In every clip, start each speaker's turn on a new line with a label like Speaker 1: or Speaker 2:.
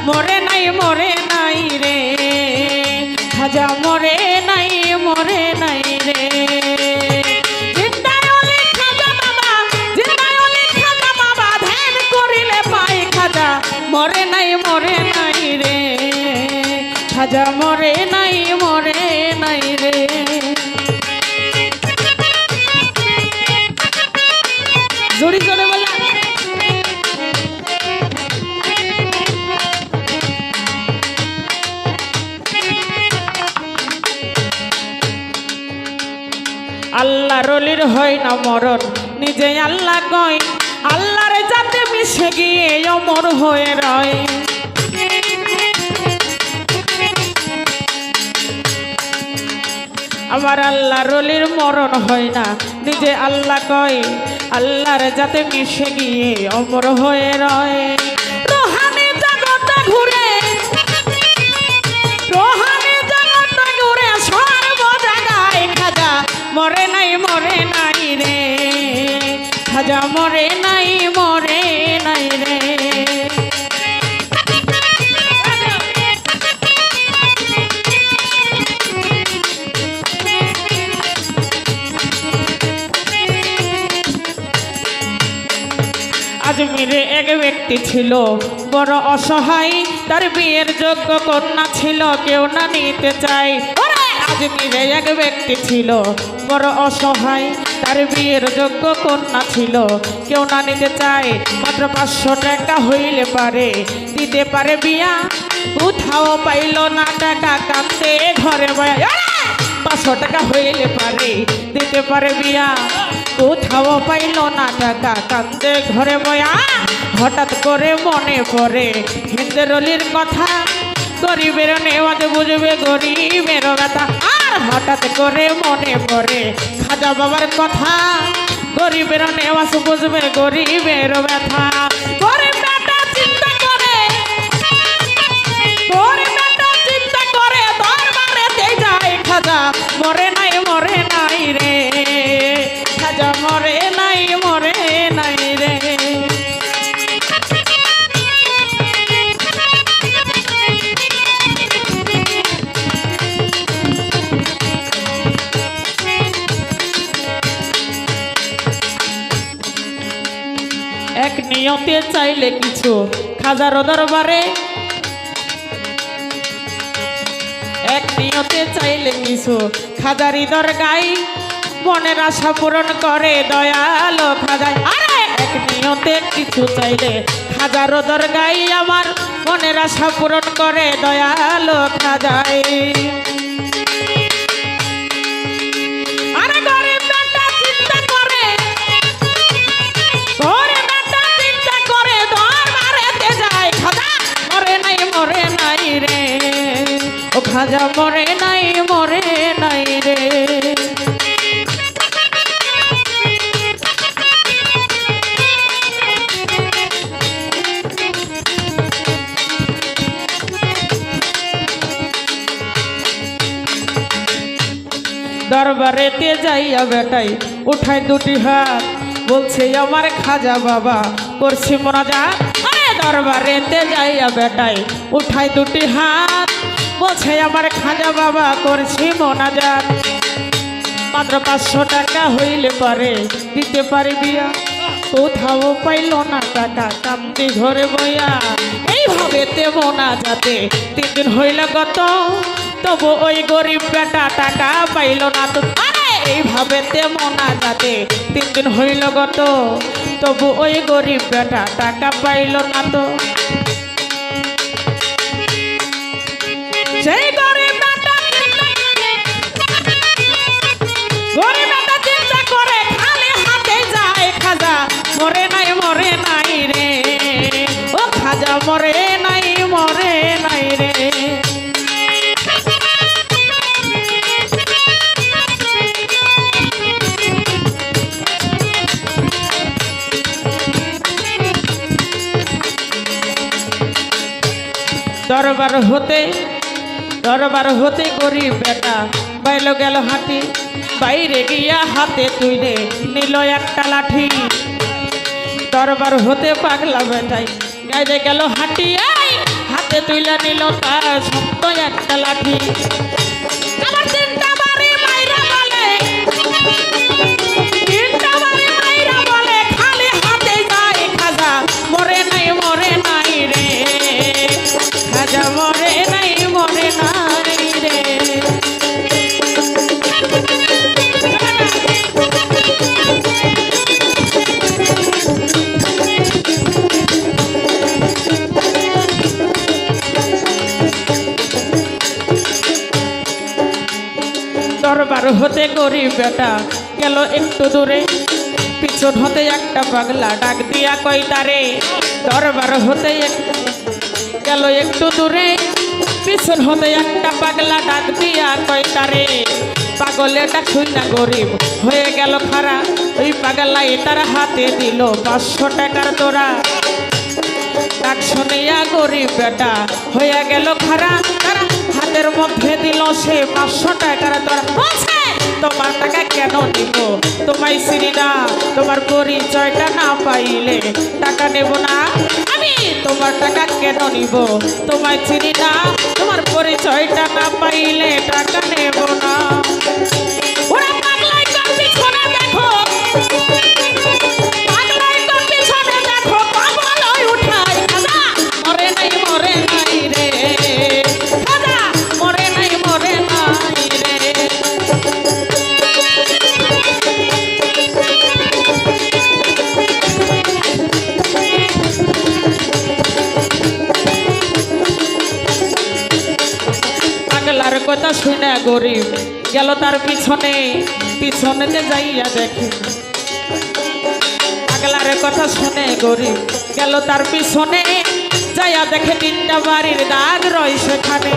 Speaker 1: মরে নাই রে খাজা মরে নাই রে জিন্দায় ওলি খাজা বাবা ধ্যান করিলে পাই খাজা মরে নাই রে খাজা মরে নাই রে জোরে জোরে বলা আল্লাহর ওলির হয় না মরণ নিজে আল্লাহ কয় আল্লাহর যাতে মিশে গিয়ে অমর হয়ে রয় আমার আল্লাহর ওলির মরণ হয় না নিজে আল্লাহ কয় আল্লাহর যাতে মিশে গিয়ে অমর হয়ে রয় রোহানি জগতে ঘুরে সর্ব জায়গায় খাজা মরে নাই রে খাজা মরে নাই রে আজমিরে এক ব্যক্তি ছিল বড় অসহায় তার বিয়ের যোগ্য কন্যা ছিল কেউ না নিতে চায় আজমিরে এক ব্যক্তি ছিল বড় অসহায় তার বিয়ের যোগ্য কন্যা ছিল কেউ না নিতে চায় মাত্র 500 টাকা হইলে পারে দিতে পারে বিয়া কোথাও পাইল না টাকা কাঁদতে ঘরে বয়া 500 টাকা হইলে পারে দিতে পারে বিয়া কোথাও পাইল না টাকা কাঁদতে ঘরে বয়া হঠাৎ করে মনে পড়ে হিন্দের অলির কথা গরিবের নেওয়াজ বুঝবে গরিবের ব্যথা আর হঠাৎ করে মনে পড়ে খাজা বাবার কথা গরিবের নেওয়াজ বুঝবে গরিবের ব্যথা গরিব বেটা চিন্তা করে দরবারেতে যায় খাজা মরে নাই রে খাজা মরে নাই রে এক নিয়তে চাইলে কিছু খাজার দরবারে এক নিয়তে চাইলে কিছু খাজারি দরগাই মনের আশা পূরণ করে দয়ালো খাজাই আরে এক নিয়তে কিছু চাইলে খাজার দরগাই আমার মনের আশা পূরণ করে দয়ালো খাজাই ও খাজা মরে নাই রে দরবারেতে যাইয়া বেটাই উঠায় দুটি হাত বলছে আমার খাজা বাবা করছি মোনাজাত দরবারেতে যাইয়া বেটাই উঠায় দুটি হাত বলছে আমার খাজা বাবা করছি মোনাজাত মাত্র 500 টাকা হইলে পারে দিতে পারে বিয়া কোথাও পাইল না টাকা কামতি ঘরে বইয়া এইভাবে তে মোনাজাতে 3 দিন হইল গত তবু ওই গরিব বেটা টাকা পাইল না তো আরে এইভাবে তে মোনাজাতে 3 দিন হইল গত তবু ওই গরিব বেটা টাকা পাইল না তো সেই গরিব বেটা চিন্তা করে খালি হাতে যায় খাজা মরে নাই রে ও খাজা মরে নাই রে দরবার হতে গরিব বেটা বাইল গেল হাঁটি বাইরে গিয়া হাতে তুইলে নিল একটা লাঠি দরবার হতে পাগলা বেটাই গাইরে গেল হাঁটি হাত হাতে তুলে নিল তার শক্ত একটা লাঠি। আমার তিনটা বাড়ি মাইরা বলে, তিনটা বাড়ি মাইরা বলে খালি হাতে যায় খাজা মরে নাই রে, খাজা মরে নাই রে। দরবার হতে গরিব বেটা গেল একটু দূরে, পিছন হতে একটা পাগলা ডাক দিয়া কই তারে। দরবার হতে গেল একটু দূরে, পিছন হতে একটা পাগলা ডাক দিয়া কই তারে। পাগলে ডাক শুইনা গরিব হয়ে গেল খারা, ওই পাগলাই তার হাতে দিল 500 টাকার তোরা। ডাক শুনিয়া গরিব বেটা হয়ে গেল খারা, তারা হাতের মধ্যে দিল সে 500 টাকার তোরা। বলছে তোমার টাকা কেন নিব, তোমায় চিনি না, তোমার পরিচয়টা না পাইলে টাকা নেব না। আমি তোমার টাকা কেন নিব, তোমায় চিনি না, তোমার পরিচয়টা না পাইলে টাকা নেব না। ওরা পাগলাই তোর পিছনে দেখো, পাগলাই তোর পিছনে দেখো, পাগল হয়ে উঠাই খাজা মরে নাই রে, খাজা মরে নাই রে। পাগলার কথা শুনে গরিব গেল তার পিছনে, পিছনেতে যাইয়া দেখে। পাগলার কথা শুনে গরিব গেল তার পিছনে, যাইয়া দেখে 3টা বাড়ির দাগ রয় সেখানে।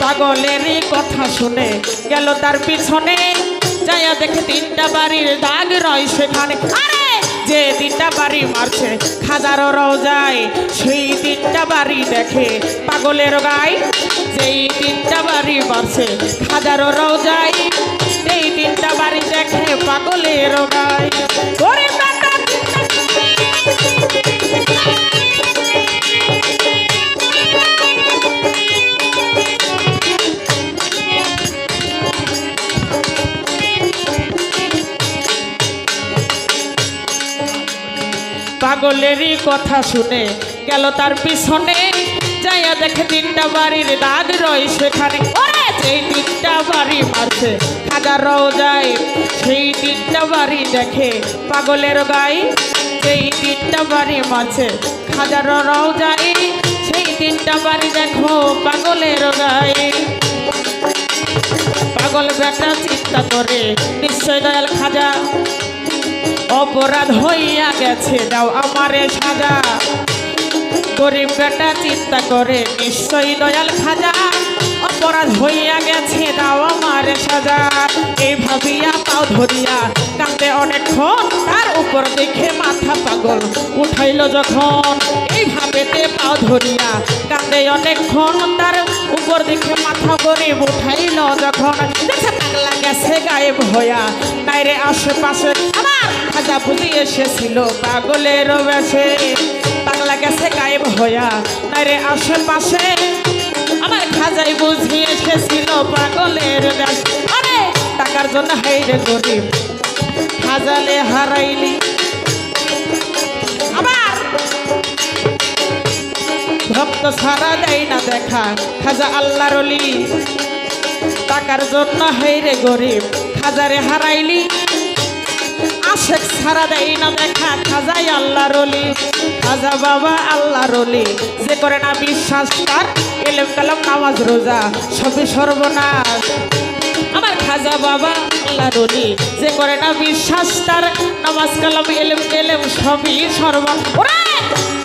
Speaker 1: পাগলের কথা শুনে গেল তার পিছনে, যাইয়া দেখে 3টা বাড়ির দাগ রয় সেখানে। আরে যে 3টা বাড়ি মারছে খাজারও রওজায়, সেই 3টা বাড়ি দেখে পাগলের গায়। যেই 3টা বাড়ি মারছে খাজারও রওজায়, এই 3টা বাড়ি দেখে পাগলের গায়। পাগলেরই কথা শুনে গেল তার পিছনে, যাইয়া দেখে 3টা বাড়ির দাগ রয় সেখানে। ওরে যেই 3টা বাড়ি মারছে খাজা রওজায়, সেই 3টা বাড়ি দেখে পাগলের গায়ে। যেই 3টা বাড়ি মারছে খাজা রওজায়, সেই 3টা বাড়ি দেখো পাগলের গায়ে। পাগল বেটা চিন্তা করে নিশ্চয় দয়াল খাজা অপরাধ হইয়া গেছে, দাও আমারে সাজা। গরিব বেটা চিন্তা করে নিশ্চয়ই দয়াল খাজা অপরাধ হইয়া গেছে, দাও আমারে সাজা। এই ভাবিয়া পাও ধরিয়া কাঁদে অনেকক্ষণ, তার উপর দেখে মাথা পাগল উঠাইল যখন। এই ভাবেতে পাও ধরিয়া কাঁদে অনেকক্ষণ, তার উপর দেখে মাথা গরিব উঠাইল যখন। দেখে পাগলা গেছে গায়েব হইয়া নাইরে আশেপাশে, আমার খাজা বুঝি এসেছিল পাগলের বেশে। পাগলা গেছে গায়েব হইয়া নাইরে আশেপাশে, আমার খাজাই বুঝি এসেছিল পাগলের বেশে। আরে টাকার জন্য হাইরে গরিব খাজালে হারাইলি। আবার ভক্ত সারা দেয় না দেখা খাজা আল্লাহর ওলি, টাকার জন্য হাইরে গরিব খাজারে হারাইলি। আশেক সারা দেয় না দেখা খাজাই আল্লাহর ওলি। খাজা বাবা আল্লাহর ওলি, যে করে না বিশ্বাস তার এলেম কালাম নামাজ রোজা সবই সর্বনাশ। আমার খাজা বাবা আল্লাহর ওলি, যে করে না বিশ্বাস তার নামাজ কালাম এলেম সবই সর্বনাশ।